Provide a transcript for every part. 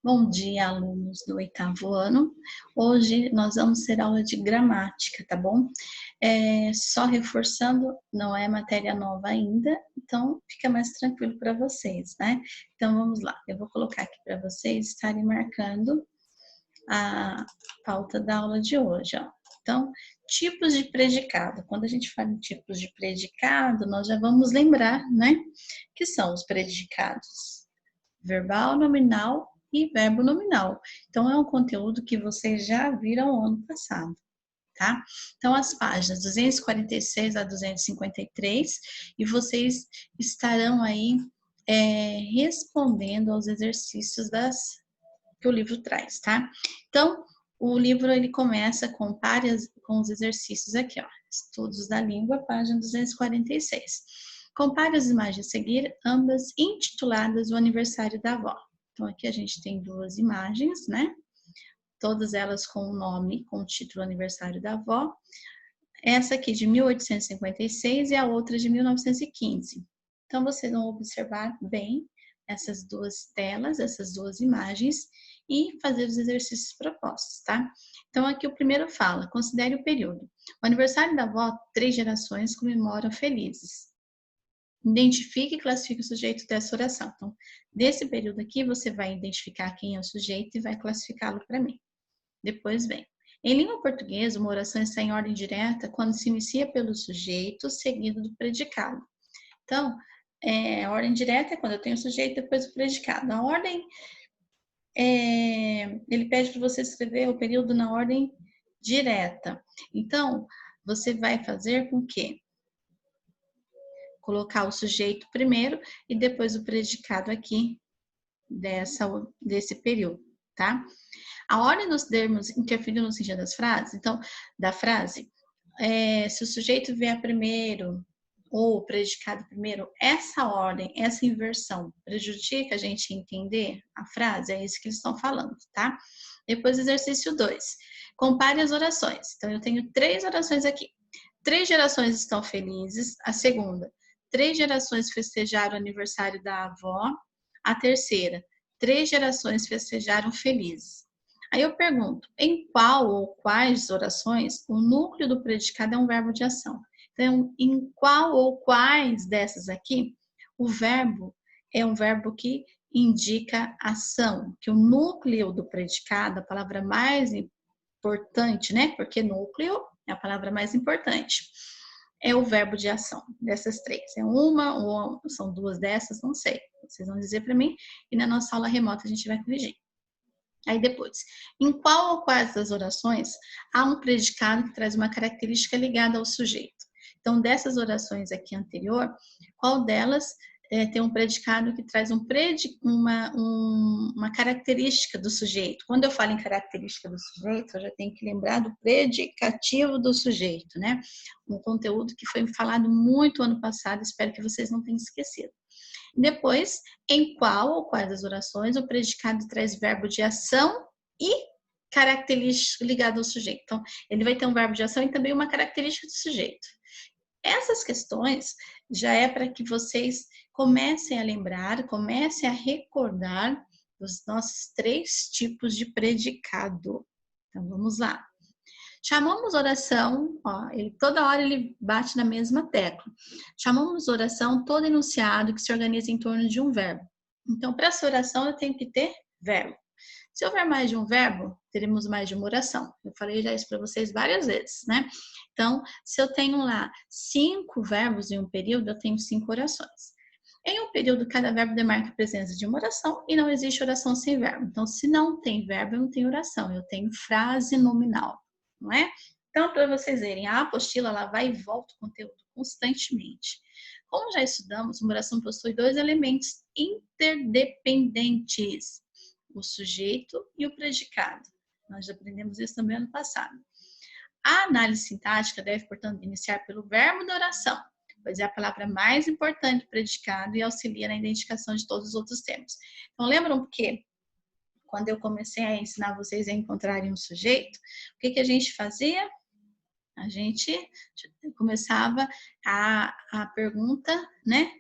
Bom dia, alunos do 8º ano. Hoje nós vamos ter aula de gramática, tá bom? Só reforçando, não é matéria nova ainda, então fica mais tranquilo para vocês, né? Então vamos lá, eu vou colocar aqui para vocês estarem marcando a pauta da aula de hoje, ó. Então, tipos de predicado. Quando a gente fala em tipos de predicado, nós já vamos lembrar, né? Que são os predicados verbal, nominal e verbo nominal. Então, é um conteúdo que vocês já viram ano passado, tá? Então, as páginas 246 a 253, e vocês estarão aí respondendo aos exercícios que o livro traz, tá? Então, o livro ele começa com os exercícios aqui, ó. Estudos da língua, página 246. Compare as imagens a seguir, ambas intituladas O Aniversário da Avó. Então, aqui a gente tem duas imagens, né? Todas elas com o nome, com o título Aniversário da Avó. Essa aqui de 1856 e a outra de 1915. Então, vocês vão observar bem essas duas telas, essas duas imagens e fazer os exercícios propostos, tá? Então, aqui o primeiro fala, considere o período. O aniversário da avó, 3 gerações comemoram felizes. Identifique e classifique o sujeito dessa oração. Então, desse período aqui, você vai identificar quem é o sujeito e vai classificá-lo para mim. Depois vem. Em língua portuguesa, uma oração está em ordem direta quando se inicia pelo sujeito seguido do predicado. Então, a ordem direta é quando eu tenho o sujeito depois o predicado. A ordem, ele pede para você escrever o período na ordem direta. Então, você vai fazer com que colocar o sujeito primeiro e depois o predicado aqui desse período, tá? A ordem dos termos interfere no sentido das frases, então, da frase, se o sujeito vier primeiro ou o predicado primeiro, essa ordem, essa inversão prejudica a gente entender a frase? É isso que eles estão falando, tá? Depois, exercício 2. Compare as orações. Então, eu tenho 3 orações aqui. 3 gerações estão felizes. A segunda, 3 gerações festejaram o aniversário da avó. A terceira, 3 gerações festejaram felizes. Aí eu pergunto, em qual ou quais orações o núcleo do predicado é um verbo de ação? Então, em qual ou quais dessas aqui, o verbo é um verbo que indica ação, que o núcleo do predicado, a palavra mais importante, né? Porque núcleo é a palavra mais importante. É o verbo de ação dessas 3. É uma ou são 2 dessas? Não sei. Vocês vão dizer para mim e na nossa aula remota a gente vai corrigir. Aí depois, em qual ou quais das orações há um predicado que traz uma característica ligada ao sujeito? Então, dessas orações aqui anterior, qual delas tem um predicado que traz uma característica do sujeito? Quando eu falo em característica do sujeito, eu já tenho que lembrar do predicativo do sujeito, né? Um conteúdo que foi falado muito ano passado, espero que vocês não tenham esquecido. Depois, em qual ou quais das orações o predicado traz verbo de ação e característica ligada ao sujeito. Então, ele vai ter um verbo de ação e também uma característica do sujeito. Essas questões já é para que vocês comecem a lembrar, comecem a recordar os nossos 3 tipos de predicado. Então, vamos lá. Chamamos oração, ó, toda hora ele bate na mesma tecla. Chamamos oração todo enunciado que se organiza em torno de um verbo. Então, para essa oração, eu tenho que ter verbo. Se houver mais de um verbo, teremos mais de uma oração. Eu falei já isso para vocês várias vezes, né? Então, se eu tenho lá 5 verbos em um período, eu tenho 5 orações. Em um período, cada verbo demarca a presença de uma oração e não existe oração sem verbo. Então, se não tem verbo, eu não tenho oração, eu tenho frase nominal. Não é? Então, para vocês verem, a apostila ela vai e volta o conteúdo constantemente. Como já estudamos, uma oração possui 2 elementos interdependentes, o sujeito e o predicado. Nós já aprendemos isso também ano passado. A análise sintática deve, portanto, iniciar pelo verbo da oração, pois é a palavra mais importante do predicado e auxilia na identificação de todos os outros termos. Então, lembram que quando eu comecei a ensinar vocês a encontrarem um sujeito, o que a gente fazia? A gente começava a pergunta, né,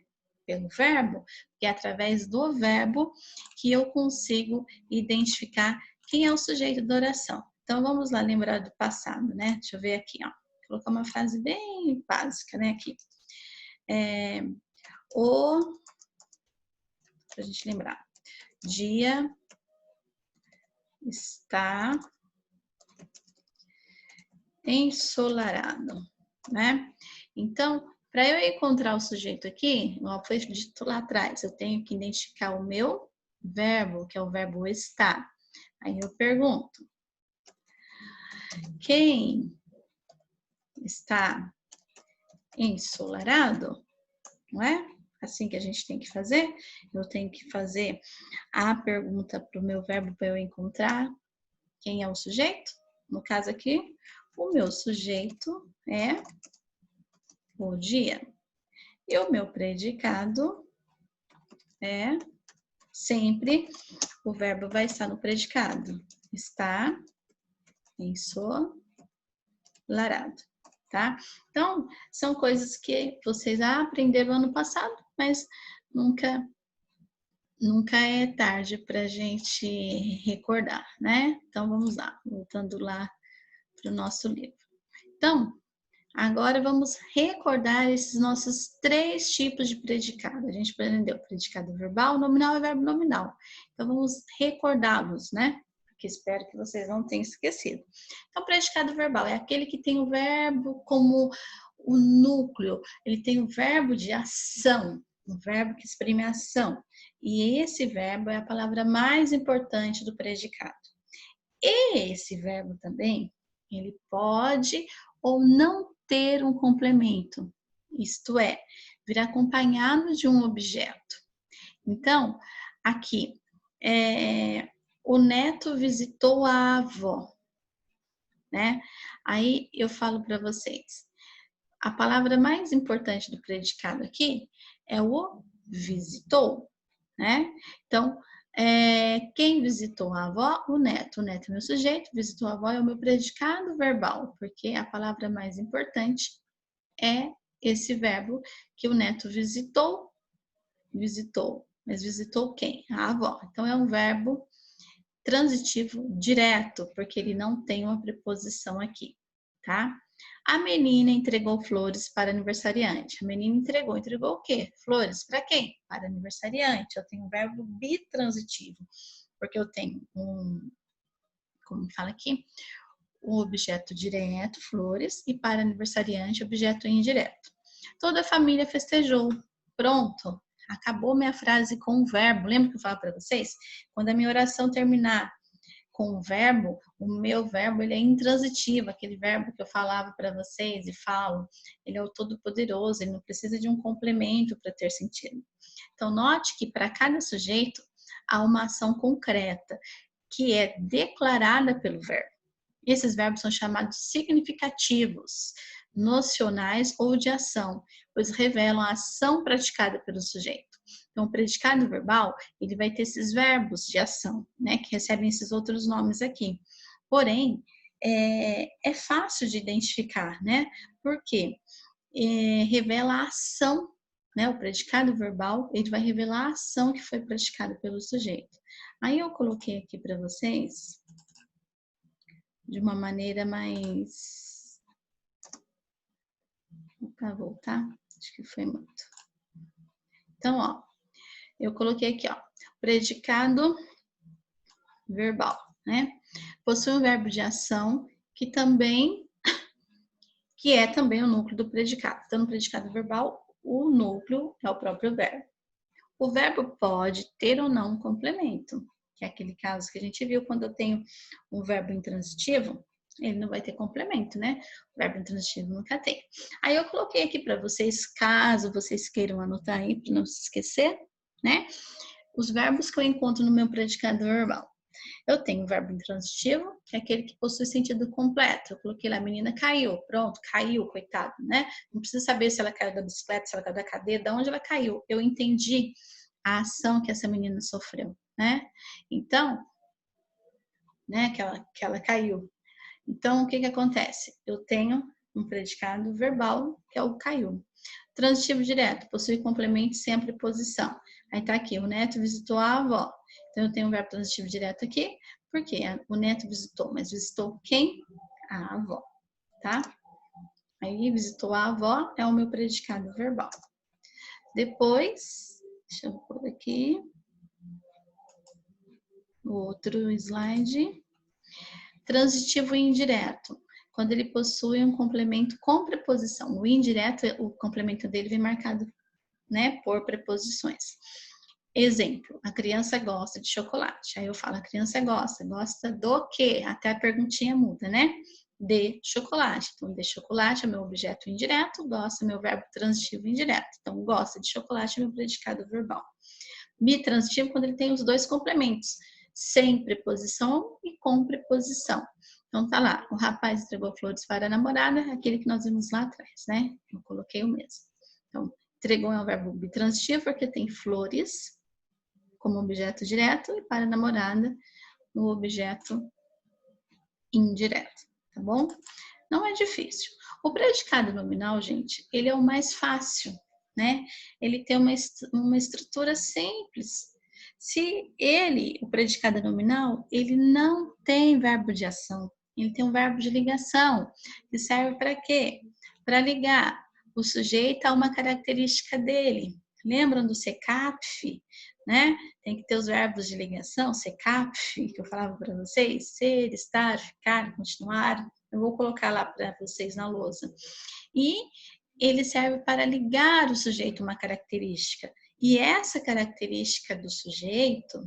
pelo verbo, porque é através do verbo que eu consigo identificar quem é o sujeito da oração. Então, vamos lá lembrar do passado, né? Deixa eu ver aqui, ó. Vou colocar uma frase bem básica, né, aqui. Pra gente lembrar. Dia está ensolarado, né? Então, para eu encontrar o sujeito aqui, igual foi dito lá atrás, eu tenho que identificar o meu verbo, que é o verbo estar. Aí eu pergunto: quem está ensolarado? Não é? Assim que a gente tem que fazer. Eu tenho que fazer a pergunta para o meu verbo para eu encontrar quem é o sujeito. No caso aqui, o meu sujeito é o dia. E o meu predicado é sempre, o verbo vai estar no predicado. Está ensolarado, tá? Então, são coisas que vocês aprenderam ano passado, mas nunca é tarde para a gente recordar, né? Então, vamos lá, voltando lá para o nosso livro. Então, agora vamos recordar esses nossos 3 tipos de predicado. A gente aprendeu predicado verbal, nominal e verbo nominal. Então, vamos recordá-los, né? Porque espero que vocês não tenham esquecido. Então, predicado verbal é aquele que tem o verbo como o núcleo. Ele tem o verbo de ação, o verbo que exprime a ação. E esse verbo é a palavra mais importante do predicado. E esse verbo também, ele pode ou não ter um complemento, isto é, vir acompanhado de um objeto. Então, aqui, o neto visitou a avó, né? Aí eu falo para vocês, a palavra mais importante do predicado aqui é o visitou, né? Então, quem visitou a avó? O neto. O neto é meu sujeito, visitou a avó é o meu predicado verbal, porque a palavra mais importante é esse verbo que o neto visitou. Mas visitou quem? A avó. Então, é um verbo transitivo direto, porque ele não tem uma preposição aqui, tá? A menina entregou flores para aniversariante. A menina entregou o quê? Flores para quem? Para aniversariante. Eu tenho um verbo bitransitivo, porque eu tenho como fala aqui? Um objeto direto, flores, e para aniversariante, objeto indireto. Toda a família festejou. Pronto. Acabou minha frase com o verbo. Lembra que eu falo para vocês? Quando a minha oração terminar com o verbo, o meu verbo ele é intransitivo, aquele verbo que eu falava para vocês e falo, ele é o todo-poderoso, ele não precisa de um complemento para ter sentido. Então, note que para cada sujeito há uma ação concreta, que é declarada pelo verbo. Esses verbos são chamados significativos, nocionais ou de ação, pois revelam a ação praticada pelo sujeito. Então, o predicado verbal, ele vai ter esses verbos de ação, né, que recebem esses outros nomes aqui. Porém, é fácil de identificar, né? Porque revela a ação, né? O predicado verbal, ele vai revelar a ação que foi praticada pelo sujeito. Aí eu coloquei aqui para vocês de uma maneira mais... Para voltar, acho que foi muito. Então, ó, eu coloquei aqui, ó, predicado verbal, né? Possui um verbo de ação que é também o núcleo do predicado. Então, no predicado verbal, o núcleo é o próprio verbo. O verbo pode ter ou não um complemento, que é aquele caso que a gente viu quando eu tenho um verbo intransitivo, ele não vai ter complemento, né? O verbo intransitivo nunca tem. Aí eu coloquei aqui para vocês, caso vocês queiram anotar aí, para não se esquecer, né? Os verbos que eu encontro no meu predicado verbal. Eu tenho o verbo intransitivo, que é aquele que possui sentido completo. Eu coloquei lá, a menina caiu. Pronto, caiu, coitado, né? Não precisa saber se ela caiu da bicicleta, se ela caiu da cadeira, de onde ela caiu. Eu entendi a ação que essa menina sofreu, né? Então, né, que ela caiu. Então, o que acontece? Eu tenho um predicado verbal, que é o caiu. Transitivo direto, possui complemento sem a preposição. Aí tá aqui, o neto visitou a avó. Então, eu tenho o verbo transitivo direto aqui, porque o neto visitou, mas visitou quem? A avó, tá? Aí, visitou a avó é o meu predicado verbal. Depois, deixa eu pôr aqui, outro slide. Transitivo indireto, quando ele possui um complemento com preposição. O indireto, o complemento dele vem marcado, né, por preposições. Exemplo, a criança gosta de chocolate. Aí eu falo, a criança gosta do quê? Até a perguntinha muda, né? De chocolate. Então, de chocolate é meu objeto indireto, gosta é meu verbo transitivo indireto. Então, gosta de chocolate é meu predicado verbal. Bitransitivo, quando ele tem os dois complementos, sem preposição e com preposição. Então, tá lá, o rapaz entregou flores para a namorada, aquele que nós vimos lá atrás, né? Eu coloquei o mesmo. Então, entregou é um verbo bitransitivo, porque tem flores como objeto direto e para a namorada no objeto indireto, tá bom? Não é difícil. O predicado nominal, gente, ele é o mais fácil, né? Ele tem uma estrutura simples. Se ele, o predicado nominal, ele não tem verbo de ação, ele tem um verbo de ligação, que serve para quê? Para ligar o sujeito a uma característica dele. Lembram do SECAPF, né? Tem que ter os verbos de ligação, SECAPF, que eu falava para vocês, ser, estar, ficar, continuar. Eu vou colocar lá para vocês na lousa. E ele serve para ligar o sujeito a uma característica. E essa característica do sujeito,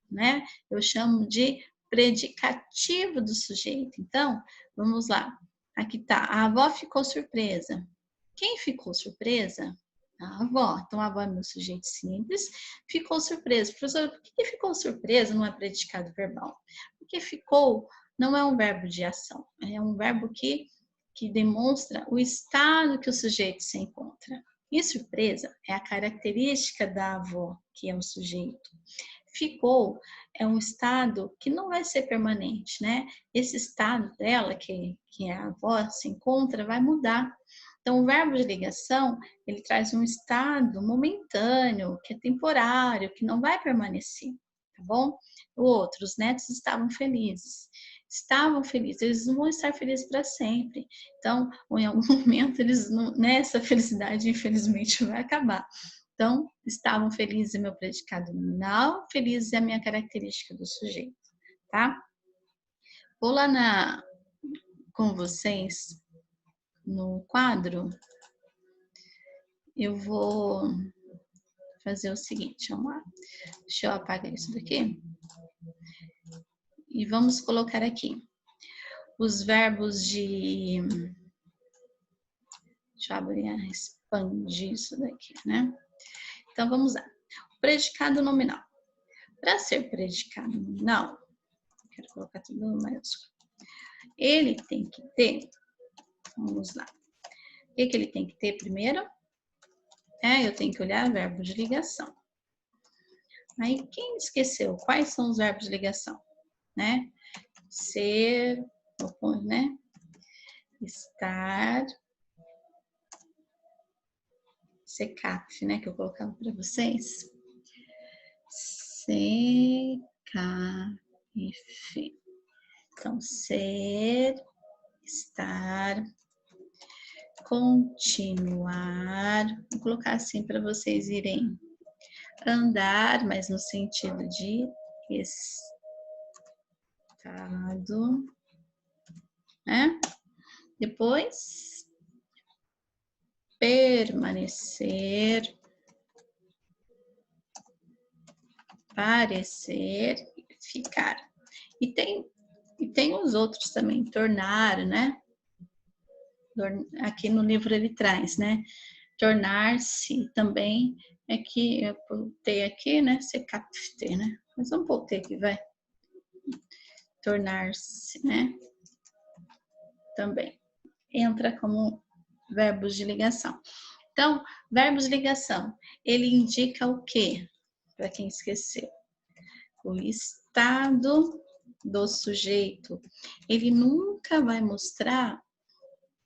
né, eu chamo de predicativo do sujeito. Então, vamos lá. Aqui tá, a avó ficou surpresa. Quem ficou surpresa? A avó. Então, a avó é meu sujeito simples. Ficou surpresa. Professor, por que ficou surpresa não é predicado verbal? Porque ficou não é um verbo de ação, é um verbo que demonstra o estado que o sujeito se encontra. E surpresa é a característica da avó, que é o sujeito. Ficou é um estado que não vai ser permanente, né? Esse estado dela, que a avó se encontra, vai mudar. Então, o verbo de ligação, ele traz um estado momentâneo, que é temporário, que não vai permanecer, tá bom? O outro, os netos estavam felizes. Estavam felizes, eles não vão estar felizes para sempre. Então, em algum momento, eles não, essa felicidade, infelizmente, vai acabar. Então, estavam felizes é meu predicado nominal, felizes é a minha característica do sujeito, tá? Vou lá com vocês no quadro, eu vou fazer o seguinte, vamos lá. Deixa eu apagar isso daqui. E vamos colocar aqui os verbos de... Deixa eu abrir, expandir isso daqui, né? Então, vamos lá. O predicado nominal. Para ser predicado nominal, quero colocar tudo no maiúsculo. Ele tem que ter, vamos lá. O que ele tem que ter primeiro? Eu tenho que olhar verbo de ligação. Aí, quem esqueceu? Quais são os verbos de ligação? Né? Ser, né? Estar, SECAPF, né? Que eu colocava para vocês. SECAPF. Então, ser, estar, continuar. Vou colocar assim para vocês irem andar, mas no sentido de estado, né? Depois, permanecer, parecer, ficar. E tem os outros também, tornar, né? Aqui no livro ele traz, né? Tornar-se também é que eu botei aqui, né? SECAPF, né? Mas vamos pôr aqui, vai. Tornar-se, né? Também entra como verbos de ligação. Então, verbos de ligação, ele indica o quê? Para quem esqueceu. O estado do sujeito. Ele nunca vai mostrar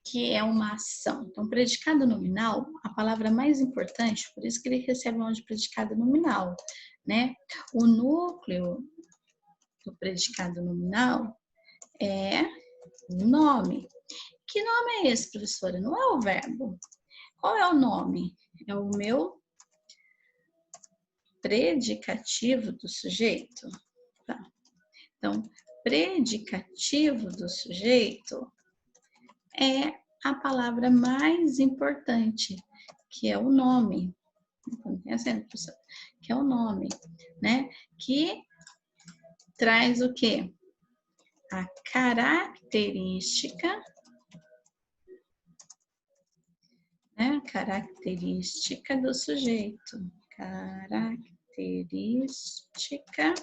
que é uma ação. Então, predicado nominal, a palavra mais importante, por isso que ele recebe o nome de predicado nominal, né? O núcleo do predicado nominal é o nome. Que nome é esse, professora? Não é o verbo. Qual é o nome? É o meu predicativo do sujeito. Tá. Então, predicativo do sujeito é a palavra mais importante, que é o nome. Que é o nome, né? Que traz o quê? A característica, né? Característica do sujeito. Característica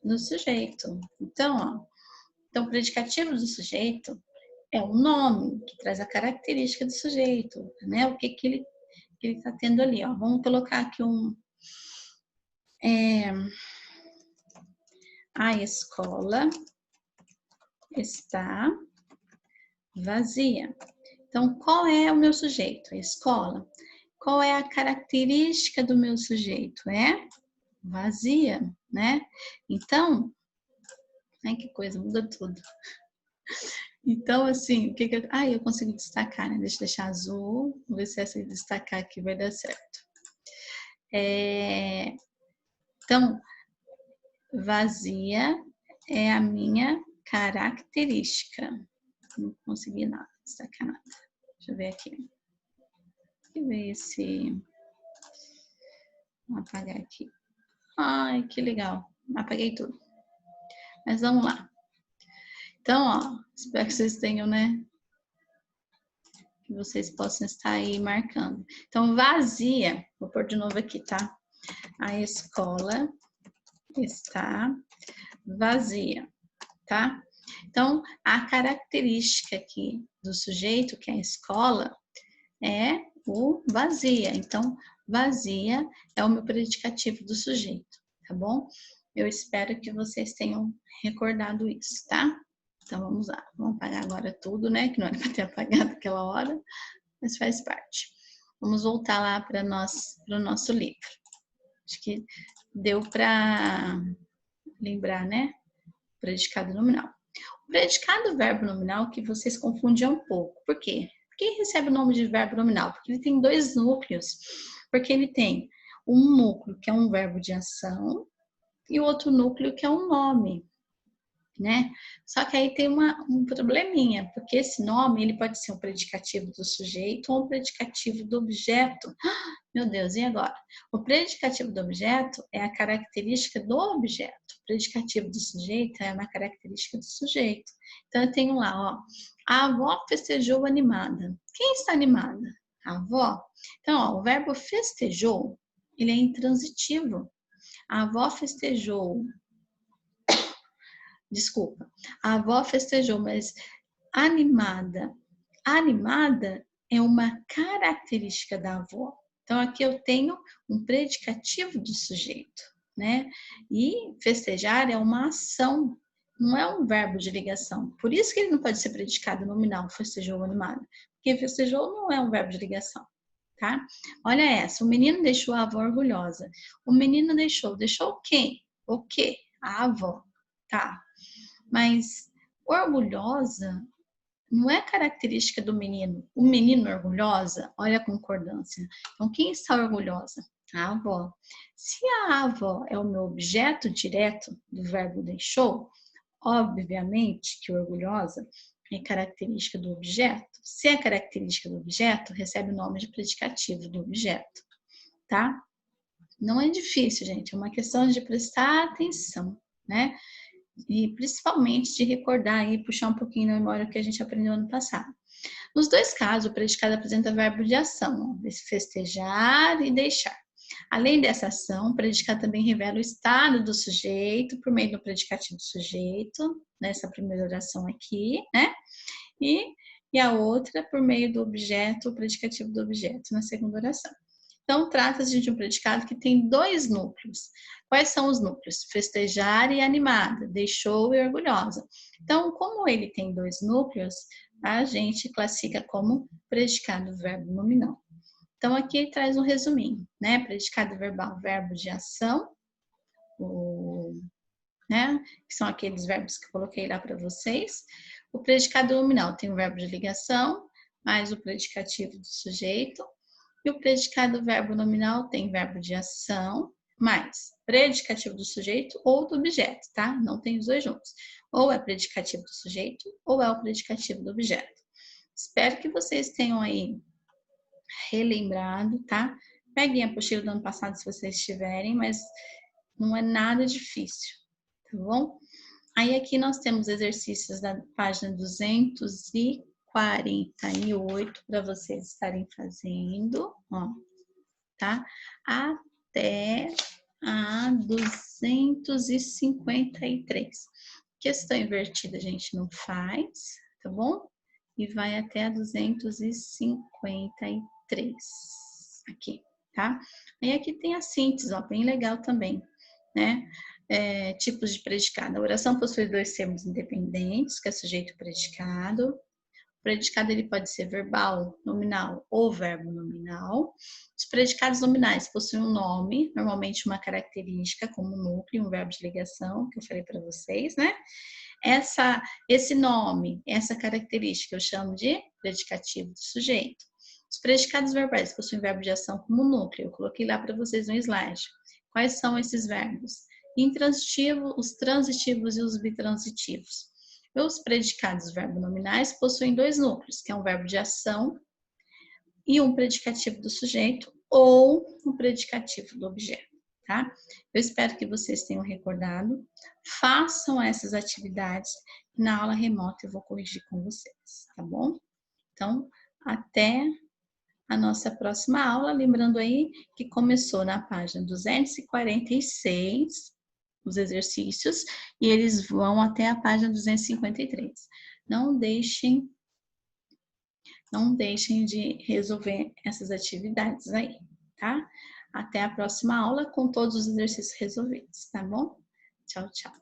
do sujeito. Então, o predicativo do sujeito é o nome que traz a característica do sujeito, né? O que ele está tendo ali, ó. Vamos colocar aqui a escola está vazia. Então, qual é o meu sujeito? A escola. Qual é a característica do meu sujeito? É vazia, né? Então, ai, que coisa, muda tudo. Então, assim, o que que eu... eu consigo destacar, né? Deixa eu deixar azul, vou ver se essa destacar aqui vai dar certo. Então, vazia é a minha característica. Não consegui nada, destacar nada. Deixa eu ver aqui. Deixa eu ver se... Vou apagar aqui. Ai, que legal. Apaguei tudo. Mas vamos lá. Então, ó, espero que vocês tenham, né? Que vocês possam estar aí marcando. Então, vazia. Vou pôr de novo aqui, tá? A escola está vazia, tá? Então, a característica aqui do sujeito, que é a escola, é o vazia. Então, vazia é o meu predicativo do sujeito, tá bom? Eu espero que vocês tenham recordado isso, tá? Então, vamos lá. Vamos apagar agora tudo, né? Que não era para ter apagado aquela hora, mas faz parte. Vamos voltar lá para o nosso livro. Acho que deu para lembrar, né? Predicado nominal. O predicado verbo nominal que vocês confundem um pouco. Por quê? Por que recebe o nome de verbo nominal? Porque ele tem dois núcleos. Porque ele tem um núcleo que é um verbo de ação e o outro núcleo que é um nome, né? Só que aí tem um probleminha, porque esse nome ele pode ser um predicativo do sujeito ou um predicativo do objeto. Meu Deus, e agora? O predicativo do objeto é a característica do objeto. O predicativo do sujeito é uma característica do sujeito. Então, eu tenho lá, ó, a avó festejou animada. Quem está animada? A avó. Então, ó, o verbo festejou, ele é intransitivo. A avó festejou. Desculpa. A avó festejou, mas animada. Animada é uma característica da avó. Então, aqui eu tenho um predicativo do sujeito, né? E festejar é uma ação, não é um verbo de ligação. Por isso que ele não pode ser predicado nominal, festejou animado. Porque festejou não é um verbo de ligação, tá? Olha essa, o menino deixou a avó orgulhosa. O menino deixou quem? O quê? A avó, tá? Mas orgulhosa não é característica do menino. O menino orgulhosa, olha a concordância. Então, quem está orgulhosa? A avó. Se a avó é o meu objeto direto do verbo deixou, obviamente que orgulhosa é característica do objeto. Se é característica do objeto, recebe o nome de predicativo do objeto, tá? Não é difícil, gente. É uma questão de prestar atenção, né? E principalmente de recordar e puxar um pouquinho na memória o que a gente aprendeu ano passado. Nos dois casos, o predicado apresenta verbo de ação, festejar e deixar. Além dessa ação, o predicado também revela o estado do sujeito por meio do predicativo do sujeito, nessa primeira oração aqui, né? E a outra por meio do objeto, o predicativo do objeto, na segunda oração. Então, trata-se de um predicado que tem dois núcleos. Quais são os núcleos? Festejar e animada, deixou e orgulhosa. Então, como ele tem dois núcleos, a gente classifica como predicado verbo nominal. Então, aqui traz um resuminho, né? Predicado verbal, verbo de ação, né? Que são aqueles verbos que eu coloquei lá para vocês. O predicado nominal tem o verbo de ligação, mais o predicativo do sujeito. E o predicado verbo nominal tem verbo de ação, mais predicativo do sujeito ou do objeto, tá? Não tem os dois juntos. Ou é predicativo do sujeito, ou é o predicativo do objeto. Espero que vocês tenham aí relembrado, tá? Peguem a apostila do ano passado se vocês tiverem, mas não é nada difícil, tá bom? Aí aqui nós temos exercícios da página 248 para vocês estarem fazendo, ó, tá? Até a 253. Questão invertida a gente não faz, tá bom? E vai até a 253 aqui, tá? Aí aqui tem a síntese, ó, bem legal também, né? Tipos de predicado. A oração possui dois termos independentes, que é sujeito e predicado. O predicado ele pode ser verbal, nominal ou verbo nominal. Os predicados nominais possuem um nome, normalmente uma característica, como núcleo, um verbo de ligação, que eu falei para vocês, né? Esse nome, essa característica eu chamo de predicativo do sujeito. Os predicados verbais possuem verbo de ação como núcleo. Eu coloquei lá para vocês no slide. Quais são esses verbos? Intransitivo, os transitivos e os bitransitivos. Os predicados verbo nominais possuem dois núcleos, que é um verbo de ação e um predicativo do sujeito ou um predicativo do objeto, tá? Eu espero que vocês tenham recordado. Façam essas atividades e na aula remota eu vou corrigir com vocês, tá bom? Então, até a nossa próxima aula. Lembrando aí que começou na página 246, os exercícios, e eles vão até a página 253. Não deixem de resolver essas atividades aí, tá? Até a próxima aula com todos os exercícios resolvidos, tá bom? Tchau, tchau.